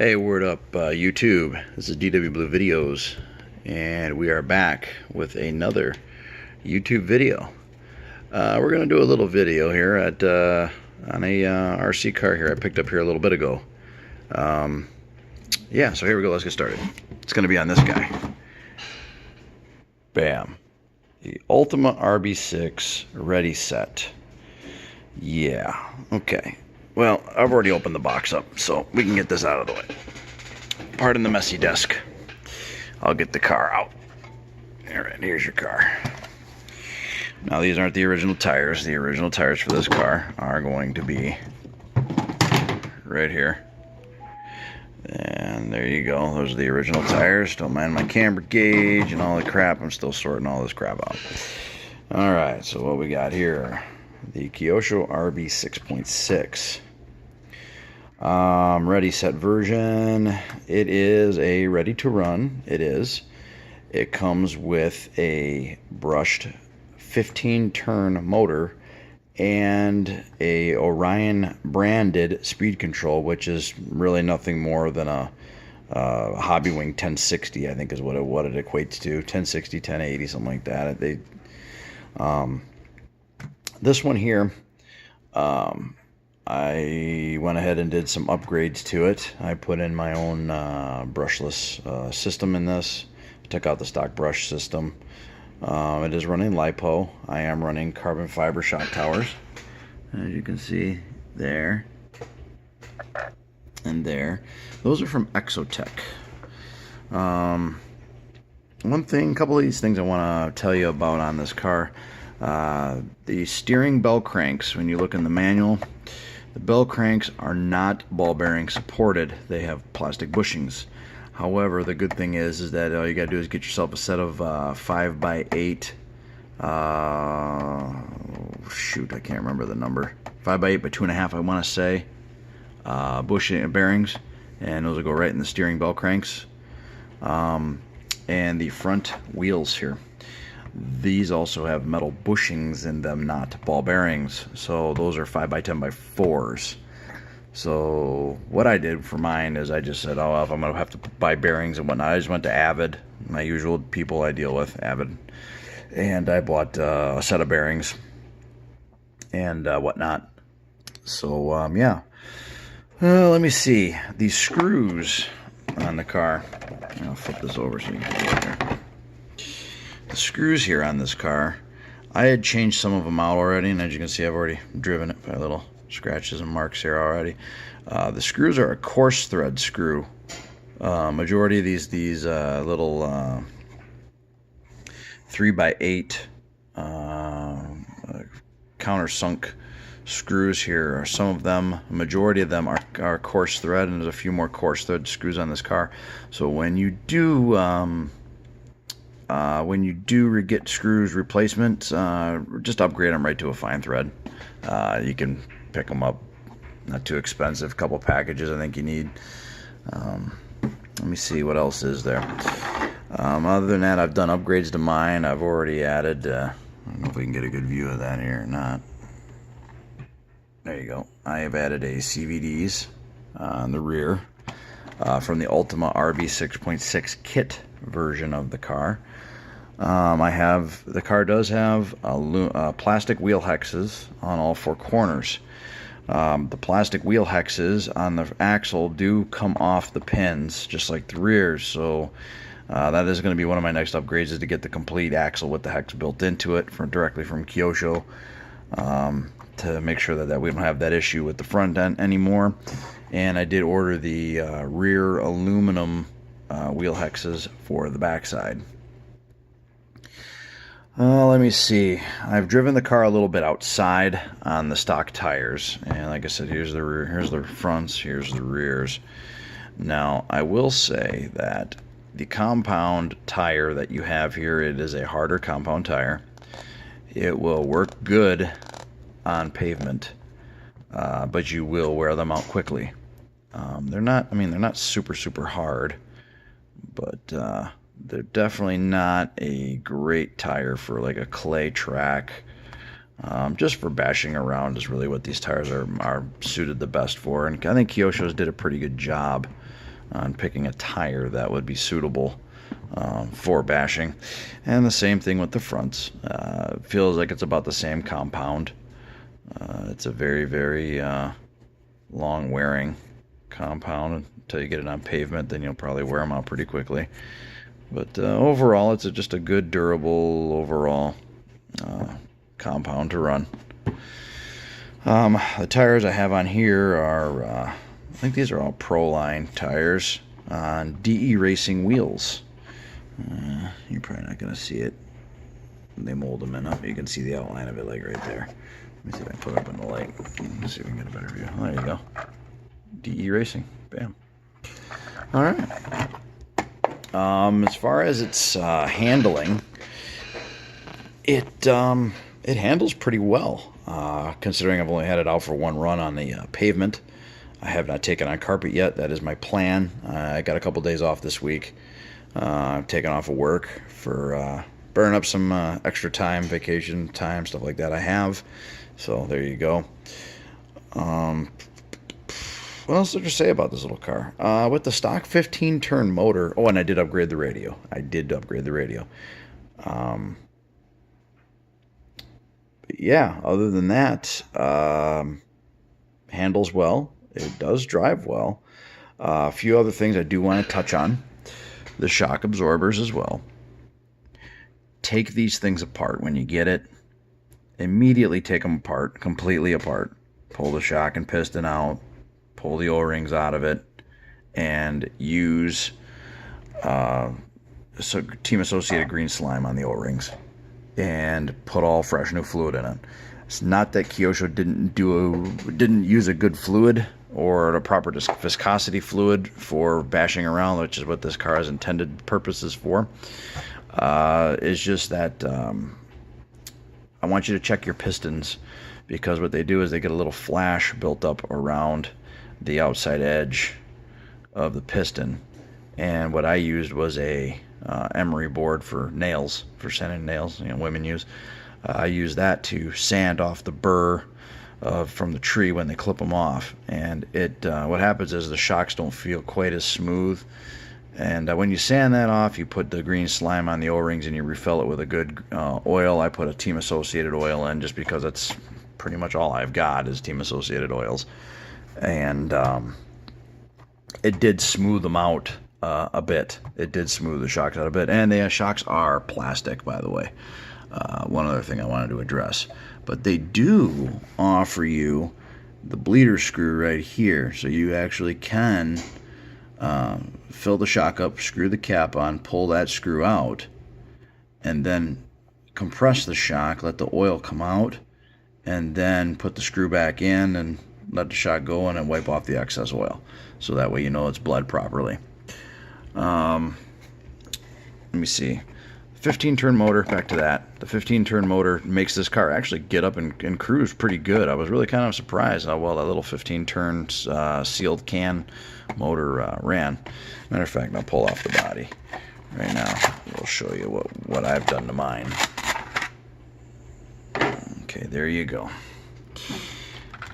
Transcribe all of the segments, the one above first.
Hey, word up, YouTube. This is DW Blue Videos, and we are back with another YouTube video. We're going to do a little video here on a RC car here I picked up here a little bit ago. Yeah, so here we go. Let's get started. It's going to be on this guy. Bam. The Ultima RB6 ready set. Yeah, okay. Well, I've already opened the box up, so we can get this out of the way. Pardon the messy desk. I'll get the car out. Alright, here's your car. Now, these aren't the original tires. The original tires for this car are going to be right here. And there you go. Those are the original tires. Don't mind my camber gauge and all the crap. I'm still sorting all this crap out. Alright, so what we got here? The Kyosho RB 6.6 ready set version. It is a ready to run. It comes with a brushed 15 turn motor and a Orion branded speed control, which is really nothing more than a Hobbywing 1060, I think is what it equates to. 1060, 1080, something like that. This one here, I went ahead and did some upgrades to it. I put in my own brushless system in this. Took out the stock brush system. It is running LiPo. I am running carbon fiber shock towers, as you can see there and there. Those are from Exotech. Couple of these things I want to tell you about on this car. The steering bell cranks, when you look in the manual, the bell cranks are not ball bearing supported. They have plastic bushings. However, the good thing is that all you gotta do is get yourself a set of 5x8 shoot, I can't remember the number, 5x8 by 2.5, I want to say, bushing bearings, and those will go right in the steering bell cranks. And the front wheels here, these also have metal bushings in them, not ball bearings. So those are 5x10x4s. So what I did for mine is I just said, oh, well, if I'm going to have to buy bearings and whatnot, I just went to Avid, my usual people I deal with, Avid. And I bought a set of bearings and whatnot. So, yeah. Let me see. These screws on the car. I'll flip this over so you can see it here. The screws here on this car, I had changed some of them out already, and as you can see, I've already driven it by little scratches and marks here already. The screws are a coarse thread screw. Majority of these little 3x8 countersunk screws here are some of them. A majority of them are coarse thread, and there's a few more coarse thread screws on this car. So when you do get screws replacement, just upgrade them right to a fine thread. You can pick them up, not too expensive, couple packages I think you need. Let me see what else is there. Other than that, I've done upgrades to mine. I've already added, I don't know if we can get a good view of that here or not. There you go. I have added a CVDs on the rear from the Ultima RB 6.6 kit version of the car. The car does have plastic wheel hexes on all four corners. The plastic wheel hexes on the axle do come off the pins, just like the rears. So that is going to be one of my next upgrades, is to get the complete axle with the hex built into it directly from Kyosho, to make sure that we don't have that issue with the front end anymore. And I did order the rear aluminum wheel hexes for the backside. Let me see. I've driven the car a little bit outside on the stock tires, and like I said, here's the rear, here's the fronts, here's the rears. Now, I will say that the compound tire that you have here, it is a harder compound tire. It will work good on pavement, but you will wear them out quickly. They're not super hard, but they're definitely not a great tire for like a clay track. Just for bashing around is really what these tires are suited the best for, and I think Kyosho's did a pretty good job on picking a tire that would be suitable for bashing. And the same thing with the fronts. Feels like it's about the same compound. It's a very, very long wearing compound until you get it on pavement. Then you'll probably wear them out pretty quickly. But overall, it's just a good, durable overall compound to run. The tires I have on here are, I think these are all Pro-Line tires on DE Racing wheels. You're probably not going to see it. They mold them in up. You can see the outline of it like right there. Let me see if I can put it up in the light. Let's see if we can get a better view. There you go. DE Racing. Bam. All right. As far as its handling, it handles pretty well. Considering I've only had it out for one run on the pavement. I have not taken on carpet yet. That is my plan. I got a couple days off this week. I've taken off of work for burning up some extra time, vacation time, stuff like that I have. So there you go. What else did I say about this little car? With the stock 15-turn motor. Oh, and I did upgrade the radio. Yeah, other than that, handles well. It does drive well. A few other things I do want to touch on. The shock absorbers as well. Take these things apart when you get it. Immediately take them apart, completely apart. Pull the shock and piston out. Pull the O-rings out of it. And use Team Associated green slime on the O-rings. And put all fresh new fluid in it. It's not that Kyosho didn't use a good fluid or a proper viscosity fluid for bashing around, which is what this car has intended purposes for. It's just that I want you to check your pistons, because what they do is they get a little flash built up around the outside edge of the piston. And what I used was a emery board for nails, for sanding nails, women use. I use that to sand off the burr from the tree when they clip them off. And what happens is the shocks don't feel quite as smooth. And when you sand that off, you put the green slime on the O-rings and you refill it with a good oil. I put a Team Associated oil in just because that's pretty much all I've got is Team Associated oils. And it did smooth them out a bit. It did smooth the shocks out a bit. And the shocks are plastic, by the way. One other thing I wanted to address. But they do offer you the bleeder screw right here. So you actually can fill the shock up, screw the cap on, pull that screw out, and then compress the shock, let the oil come out, and then put the screw back in and let the shock go in and wipe off the excess oil. So that way you know it's bled properly. Let me see. 15-turn motor, back to that. The 15-turn motor makes this car actually get up and cruise pretty good. I was really kind of surprised how well that little 15-turn sealed can motor ran. Matter of fact, I'll pull off the body right now. We'll show you what I've done to mine. Okay, there you go.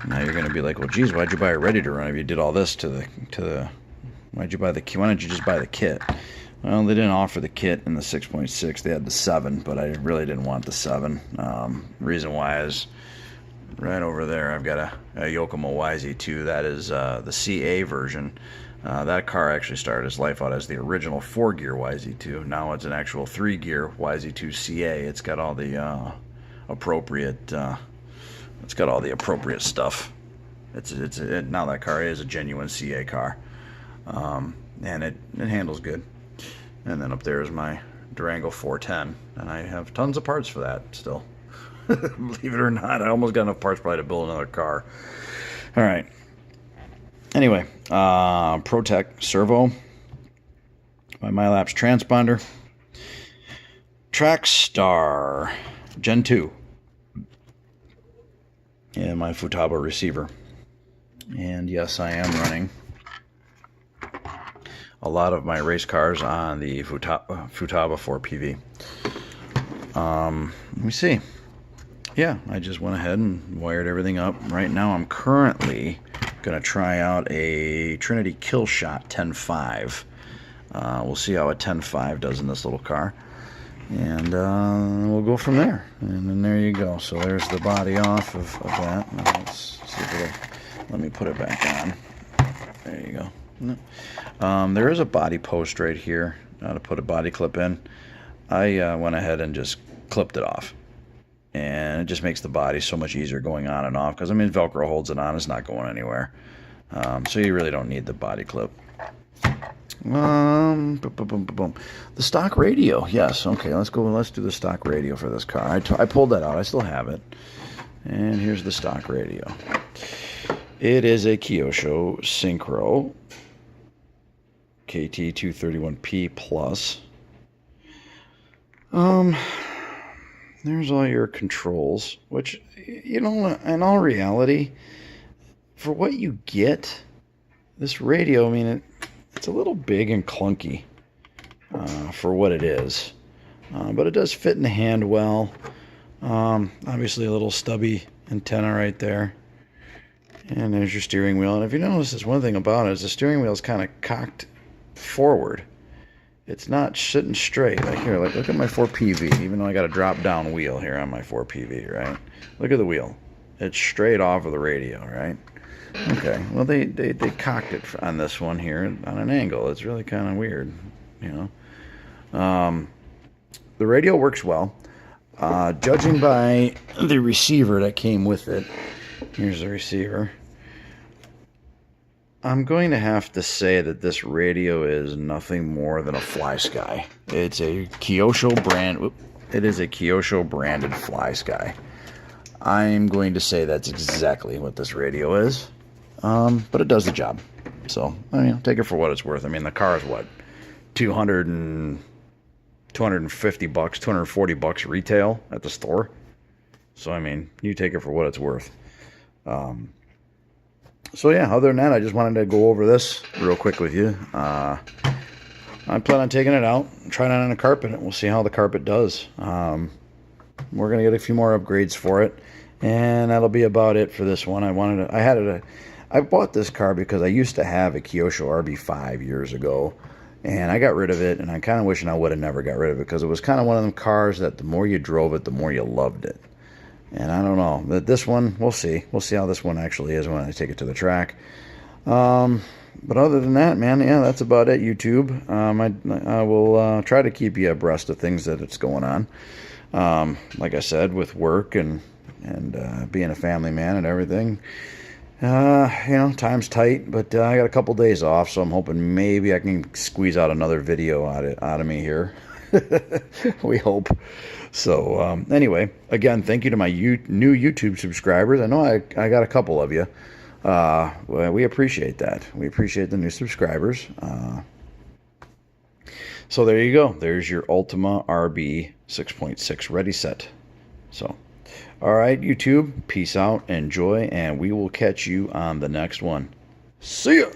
Now you're going to be like, well, geez, why'd you buy a ready to run if you did all this to the why'd you buy the kit? Why don't you just buy the kit? Well, they didn't offer the kit in the 6.6. They had the 7, but I really didn't want the 7. Reason why is right over there. I've got a Yokomo YZ2. That is the CA version. That car actually started its life out as the original 4-gear YZ2. Now it's an actual 3-gear YZ2 CA. It's got all the appropriate. It's got all the appropriate stuff. Now that car is a genuine CA car, and it handles good. And then up there is my Durango 410, and I have tons of parts for that still. Believe it or not, I almost got enough parts probably to build another car. All right. Anyway, ProTech servo, my Milapse transponder, Trackstar Gen 2, and my Futaba receiver. And yes, I am running a lot of my race cars on the Futaba 4PV. Let me see. Yeah, I just went ahead and wired everything up. Right now I'm currently Gonna try out a Trinity Killshot 10.5. We'll see how a 10.5 does in this little car. And we'll go from there. And then there you go. So there's the body off of that. Now let's see if it'll let me put it back on. There you go. There is a body post right here to put a body clip in. I went ahead and just clipped it off. And it just makes the body so much easier going on and off. Because, I mean, Velcro holds it on. It's not going anywhere. So you really don't need the body clip. Boom, boom, boom, boom. The stock radio. Yes. Okay, let's go. Let's do the stock radio for this car. I pulled that out. I still have it. And here's the stock radio. It is a Kyosho Synchro KT231P Plus. There's all your controls, which, you know, in all reality, for what you get, this radio, I mean, it's a little big and clunky for what it is. But it does fit in the hand well. Obviously a little stubby antenna right there. And there's your steering wheel. And if you notice, there's one thing about it, is the steering wheel is kind of cocked forward. It's not sitting straight. Like here, like look at my 4PV, even though I got a drop down wheel here on my 4PV, right? Look at the wheel. It's straight off of the radio, right? Okay, well they cocked it on this one here on an angle. It's really kind of weird, you know. The radio works well. Judging by the receiver that came with it, here's the receiver. I'm going to have to say that this radio is nothing more than a FlySky. It's a Kyosho brand. It is a Kyosho branded FlySky. I'm going to say that's exactly what this radio is. But it does the job. So, I mean, take it for what it's worth. I mean, the car is what? 250 bucks, 240 bucks retail at the store. So, I mean, you take it for what it's worth. So yeah, other than that, I just wanted to go over this real quick with you. I plan on taking it out, trying it on a carpet, and we'll see how the carpet does. We're gonna get a few more upgrades for it, and that'll be about it for this one. I bought this car because I used to have a Kyosho RB5 years ago, and I got rid of it, and I'm kind of wishing I would have never got rid of it because it was kind of one of them cars that the more you drove it, the more you loved it. And I don't know, that this one, we'll see. We'll see how this one actually is when I take it to the track. But other than that, man, yeah, that's about it, YouTube. I will try to keep you abreast of things that it's going on. Like I said, with work and being a family man and everything. You know, time's tight, but I got a couple days off, so I'm hoping maybe I can squeeze out another video out of me here. We hope. So anyway, again, thank you to my new YouTube subscribers. I know I got a couple of you. Well, we appreciate that. We appreciate the new subscribers. So there you go. There's your Ultima RB 6.6 ready set. So, all right, YouTube, peace out, enjoy, and we will catch you on the next one. See ya!